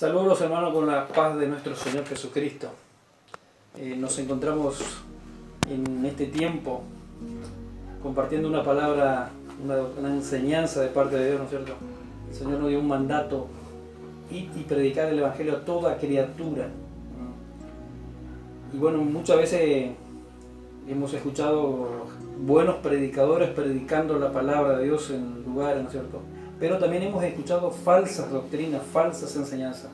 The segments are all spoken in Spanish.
Saludos hermanos con la paz de nuestro Señor Jesucristo. Nos encontramos en este tiempo compartiendo una palabra, una enseñanza de parte de Dios, ¿no es cierto? El Señor nos dio un mandato, ir y predicar el Evangelio a toda criatura. Y bueno, muchas veces hemos escuchado buenos predicadores predicando la palabra de Dios en lugares, ¿no es cierto? Pero también hemos escuchado falsas doctrinas, falsas enseñanzas.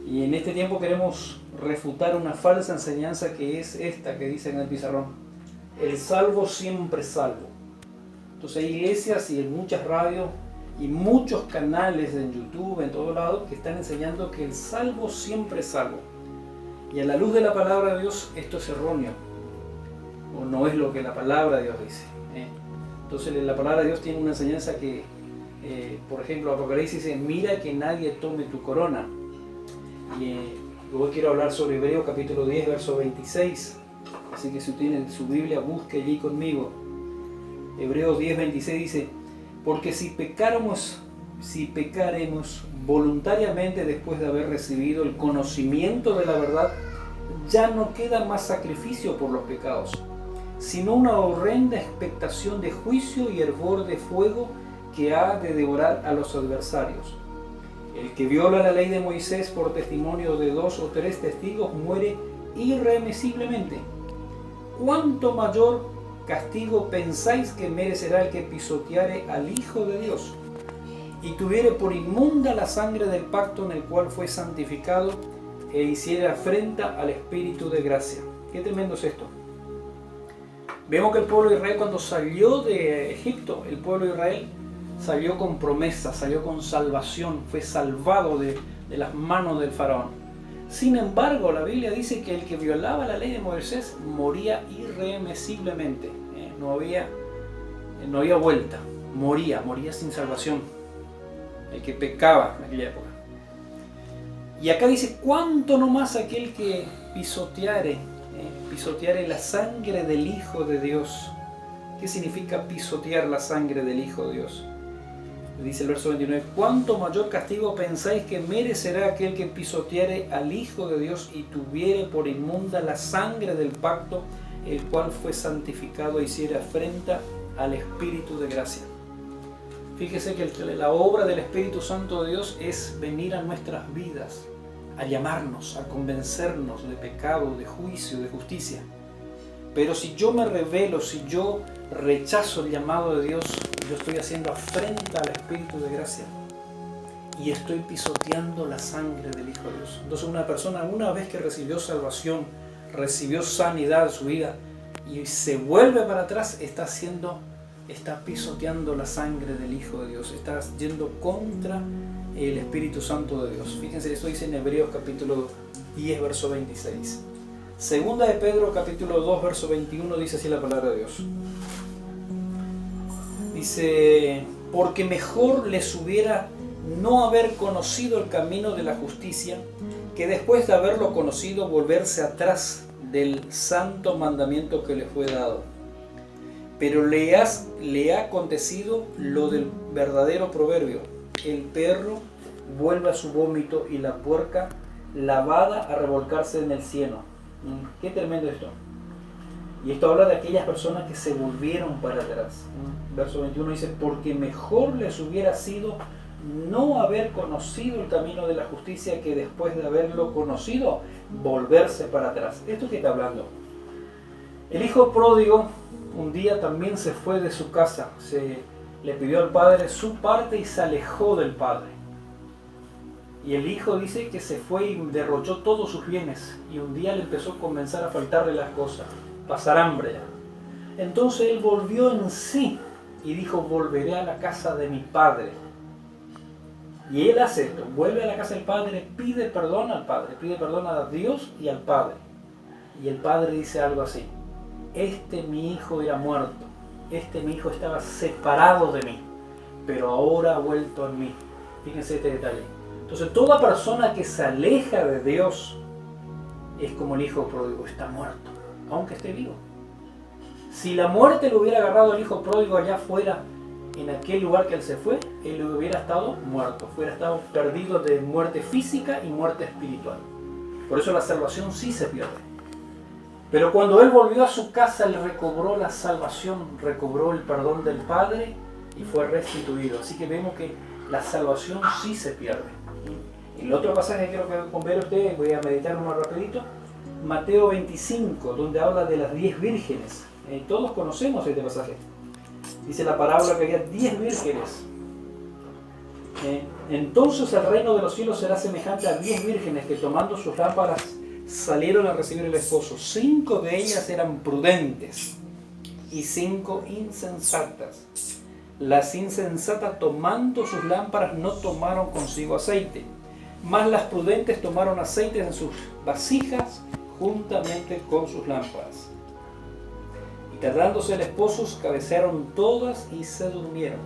Y en este tiempo queremos refutar una falsa enseñanza que es esta que dice en el pizarrón: el salvo siempre salvo. Entonces hay iglesias y muchas radios y muchos canales en YouTube, en todos lados, que están enseñando que el salvo siempre es salvo. Y a la luz de la palabra de Dios esto es erróneo, o no es lo que la palabra de Dios dice. Entonces la palabra de Dios tiene una enseñanza que, por ejemplo, Apocalipsis dice: mira que nadie tome tu corona. Y hoy quiero hablar sobre Hebreos capítulo 10, verso 26. Así que si tienen su Biblia, busque allí conmigo. Hebreos 10, 26 dice: porque si pecaremos voluntariamente después de haber recibido el conocimiento de la verdad, ya no queda más sacrificio por los pecados, sino una horrenda expectación de juicio y hervor de fuego que ha de devorar a los adversarios. El que viola la ley de Moisés por testimonio de 2 o 3 testigos muere irremisiblemente. ¿Cuánto mayor castigo pensáis que merecerá el que pisoteare al Hijo de Dios y tuviere por inmunda la sangre del pacto en el cual fue santificado e hiciera afrenta al Espíritu de gracia? Qué tremendo es esto. Vemos que el pueblo de Israel, cuando salió de Egipto, el pueblo de Israel salió con promesa, salió con salvación, fue salvado de las manos del faraón. Sin embargo, la Biblia dice que el que violaba la ley de Moisés moría irremisiblemente. No había vuelta, moría sin salvación. El que pecaba en aquella época. Y acá dice: cuánto no más aquel que pisoteare la sangre del Hijo de Dios. ¿Qué significa pisotear la sangre del Hijo de Dios? Dice el verso 29, ¿cuánto mayor castigo pensáis que merecerá aquel que pisoteare al Hijo de Dios y tuviere por inmunda la sangre del pacto, el cual fue santificado e hiciera afrenta al Espíritu de gracia? Fíjese que la obra del Espíritu Santo de Dios es venir a nuestras vidas, a llamarnos, a convencernos de pecado, de juicio, de justicia. Pero si yo me rebelo, si yo rechazo el llamado de Dios, yo estoy haciendo afrenta al Espíritu de gracia y estoy pisoteando la sangre del Hijo de Dios. Entonces una persona, una vez que recibió salvación, recibió sanidad en su vida y se vuelve para atrás, está pisoteando la sangre del Hijo de Dios, está yendo contra el Espíritu Santo de Dios. Fíjense, esto dice en Hebreos capítulo 10, verso 26. Segunda de Pedro capítulo 2, verso 21 dice así la palabra de Dios. Dice: porque mejor les hubiera no haber conocido el camino de la justicia, que después de haberlo conocido volverse atrás del santo mandamiento que le fue dado. Pero le ha acontecido lo del verdadero proverbio: el perro vuelve a su vómito y la puerca lavada a revolcarse en el cieno. Qué tremendo esto. Y esto habla de aquellas personas que se volvieron para atrás. Verso 21 dice: porque mejor les hubiera sido no haber conocido el camino de la justicia, que después de haberlo conocido volverse para atrás. ¿Esto qué está hablando? El hijo pródigo un día también se fue de su casa, le pidió al padre su parte y se alejó del padre. Y el hijo dice que se fue y derrochó todos sus bienes, y un día le empezó a comenzar a faltarle las cosas, pasar hambre ya. Entonces él volvió en sí y dijo: volveré a la casa de mi padre. Y él hace esto, vuelve a la casa del padre, pide perdón al padre, pide perdón a Dios y al padre. Y el padre dice algo así: mi hijo era muerto, mi hijo estaba separado de mí, pero ahora ha vuelto en mí. Fíjense este detalle. Entonces toda persona que se aleja de Dios es como el hijo pródigo, está muerto, aunque esté vivo. Si la muerte le hubiera agarrado al hijo pródigo allá afuera, en aquel lugar que él se fue, él hubiera estado muerto, hubiera estado perdido de muerte física y muerte espiritual. Por eso la salvación sí se pierde. Pero cuando él volvió a su casa, él recobró la salvación, recobró el perdón del Padre y fue restituido. Así que vemos que la salvación sí se pierde. El otro pasaje que quiero ver ustedes, voy a meditar uno rapidito, Mateo 25, donde habla de las 10 vírgenes. Todos conocemos este pasaje. Dice la parábola que había 10 vírgenes. Entonces el reino de los cielos será semejante a 10 vírgenes que tomando sus lámparas salieron a recibir el esposo. 5 de ellas eran prudentes y 5 insensatas. Las insensatas tomando sus lámparas no tomaron consigo aceite, mas las prudentes tomaron aceite en sus vasijas juntamente con sus lámparas. Y tardándose el esposo, cabecearon todas y se durmieron.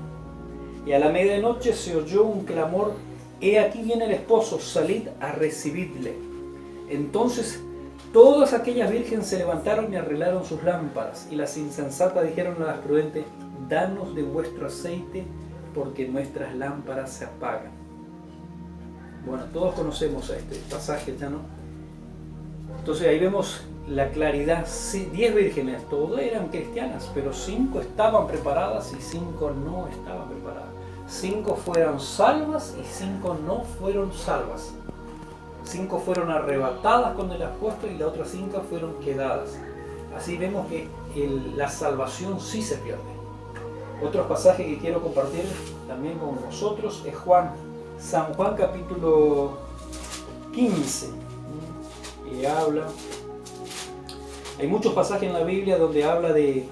Y a la medianoche se oyó un clamor: he aquí viene el esposo, salid a recibirle. Entonces todas aquellas vírgenes se levantaron y arreglaron sus lámparas. Y las insensatas dijeron a las prudentes: danos de vuestro aceite, porque nuestras lámparas se apagan. Bueno, todos conocemos este pasaje, ¿ya no? Entonces ahí vemos la claridad. 10 vírgenes, todas eran cristianas, pero 5 estaban preparadas y 5 no estaban preparadas. 5 fueron salvas y 5 no fueron salvas. 5 fueron arrebatadas con el apóstol y las otras 5 fueron quedadas. Así vemos que la salvación sí se pierde. Otro pasaje que quiero compartir también con vosotros es San Juan capítulo 15. Y habla, hay muchos pasajes en la Biblia donde habla de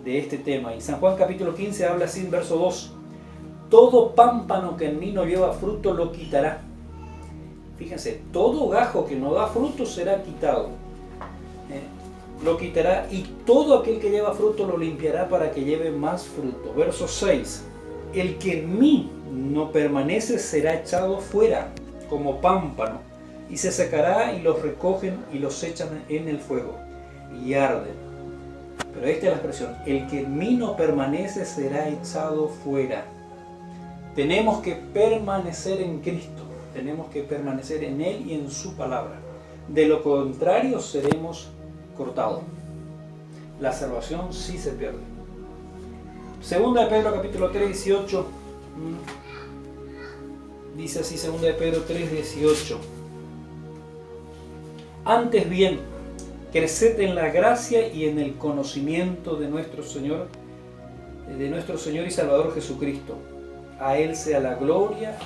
este tema. Y San Juan capítulo 15 habla así en verso 2: todo pámpano que en mí no lleva fruto lo quitará. Fíjense, todo gajo que no da fruto será quitado. Lo quitará, y todo aquel que lleva fruto lo limpiará para que lleve más fruto. Verso 6: el que en mí no permanece será echado fuera como pámpano, y se secará, y los recogen y los echan en el fuego y arden. Pero esta es la expresión: el que en mí no permanece será echado fuera. Tenemos que permanecer en Cristo, tenemos que permanecer en Él y en su palabra. De lo contrario seremos cortados. La salvación sí se pierde. Segunda de Pedro capítulo 3, 18. Dice así, segunda de Pedro 3, 18. Antes bien, creced en la gracia y en el conocimiento de nuestro Señor y Salvador Jesucristo. A Él sea la gloria,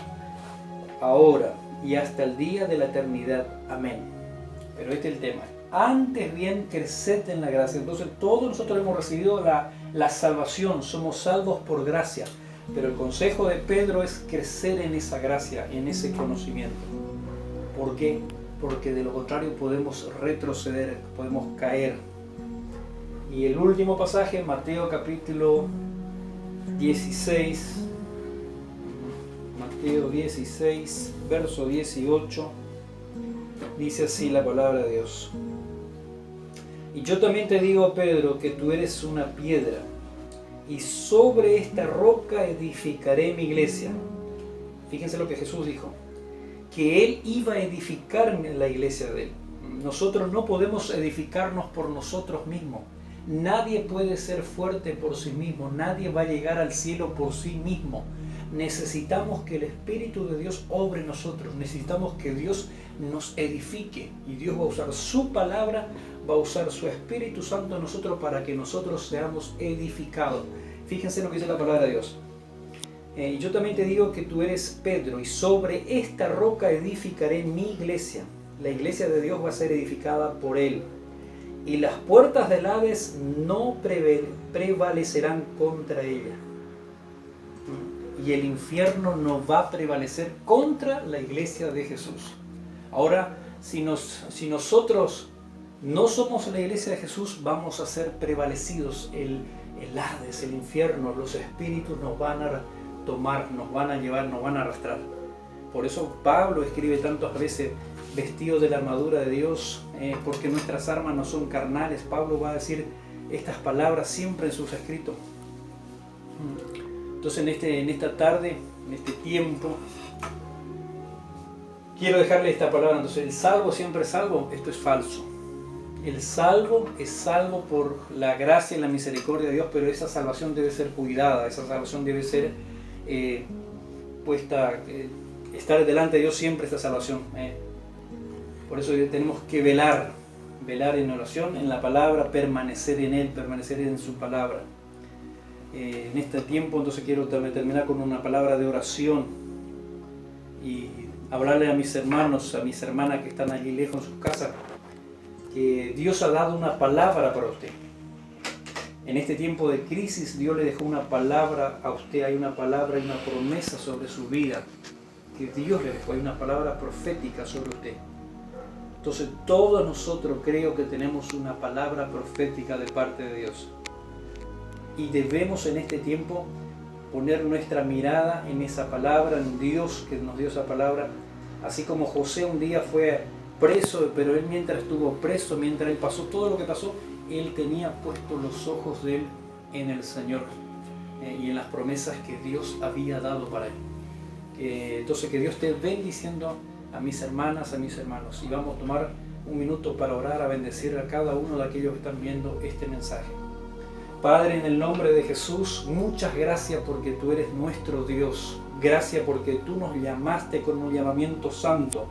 ahora y hasta el día de la eternidad. Amén. Pero este es el tema. Antes bien, creced en la gracia. Entonces todos nosotros hemos recibido la salvación, somos salvos por gracia. Pero el consejo de Pedro es crecer en esa gracia, en ese conocimiento. ¿Por qué? Porque de lo contrario podemos retroceder, podemos caer. Y el último pasaje, Mateo capítulo 16, Mateo 16, verso 18, dice así la palabra de Dios: y yo también te digo, Pedro, que tú eres una piedra, y sobre esta roca edificaré mi iglesia. Fíjense lo que Jesús dijo, que Él iba a edificar la iglesia de Él. Nosotros no podemos edificarnos por nosotros mismos. Nadie puede ser fuerte por sí mismo, nadie va a llegar al cielo por sí mismo. Necesitamos que el Espíritu de Dios obre en nosotros, necesitamos que Dios nos edifique, y Dios va a usar su palabra, va a usar su Espíritu Santo en nosotros para que nosotros seamos edificados. Fíjense lo que dice la palabra de Dios. Yo también te digo que tú eres Pedro, y sobre esta roca edificaré mi iglesia. La iglesia de Dios va a ser edificada por Él, y las puertas del Hades no prevalecerán contra ella. Y el infierno no va a prevalecer contra la iglesia de Jesús. Ahora, si nosotros no somos la iglesia de Jesús, vamos a ser prevalecidos. El Hades, el infierno, los espíritus nos van a tomar, nos van a llevar, nos van a arrastrar. Por eso Pablo escribe tantas veces: vestidos de la armadura de Dios, porque nuestras armas no son carnales. Pablo va a decir estas palabras siempre en sus escritos. Entonces en esta tarde, en este tiempo, quiero dejarle esta palabra. Entonces, el salvo siempre es salvo, esto es falso. El salvo es salvo por la gracia y la misericordia de Dios, pero esa salvación debe ser cuidada, esa salvación debe ser estar delante de Dios siempre, esta salvación. Por eso tenemos que velar en oración, en la palabra, permanecer en Él, permanecer en su palabra. En este tiempo entonces quiero terminar con una palabra de oración y hablarle a mis hermanos, a mis hermanas que están allí lejos en sus casas, que Dios ha dado una palabra para usted. En este tiempo de crisis Dios le dejó una palabra a usted, hay una palabra y una promesa sobre su vida que Dios le dejó, hay una palabra profética sobre usted. Entonces todos nosotros creo que tenemos una palabra profética de parte de Dios y debemos en este tiempo poner nuestra mirada en esa palabra, en Dios que nos dio esa palabra, así como José un día fue preso, pero él mientras estuvo preso, mientras él pasó todo lo que pasó, él tenía puestos los ojos de él en el Señor y en las promesas que Dios había dado para él. Entonces que Dios esté bendiciendo a mis hermanas, a mis hermanos, y vamos a tomar un minuto para orar, a bendecir a cada uno de aquellos que están viendo este mensaje. Padre, en el nombre de Jesús, muchas gracias porque tú eres nuestro Dios. Gracias porque tú nos llamaste con un llamamiento santo.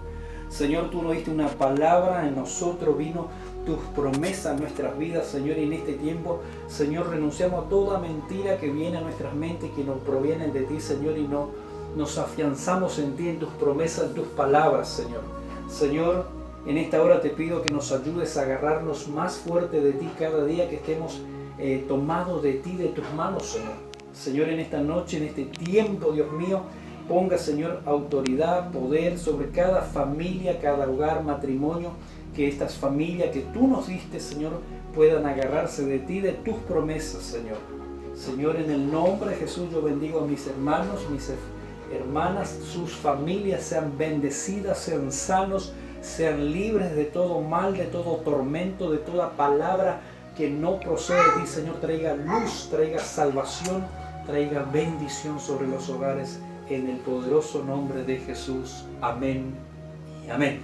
Señor, tú nos diste una palabra, en nosotros vino tus promesas en nuestras vidas, Señor, y en este tiempo, Señor, renunciamos a toda mentira que viene a nuestras mentes, que nos provienen de ti, Señor, y nos afianzamos en ti, en tus promesas, en tus palabras, Señor. Señor, en esta hora te pido que nos ayudes a agarrarnos más fuerte de ti cada día, que estemos tomados de ti, de tus manos, Señor. Señor, en esta noche, en este tiempo, Dios mío, ponga, Señor, autoridad, poder sobre cada familia, cada hogar, matrimonio, que estas familias que tú nos diste, Señor, puedan agarrarse de ti, de tus promesas, Señor. Señor, en el nombre de Jesús yo bendigo a mis hermanos, mis hermanas, sus familias sean bendecidas, sean sanos, sean libres de todo mal, de todo tormento, de toda palabra que no procede de ti, Señor. Traiga luz, traiga salvación, traiga bendición sobre los hogares, en el poderoso nombre de Jesús. Amén y amén.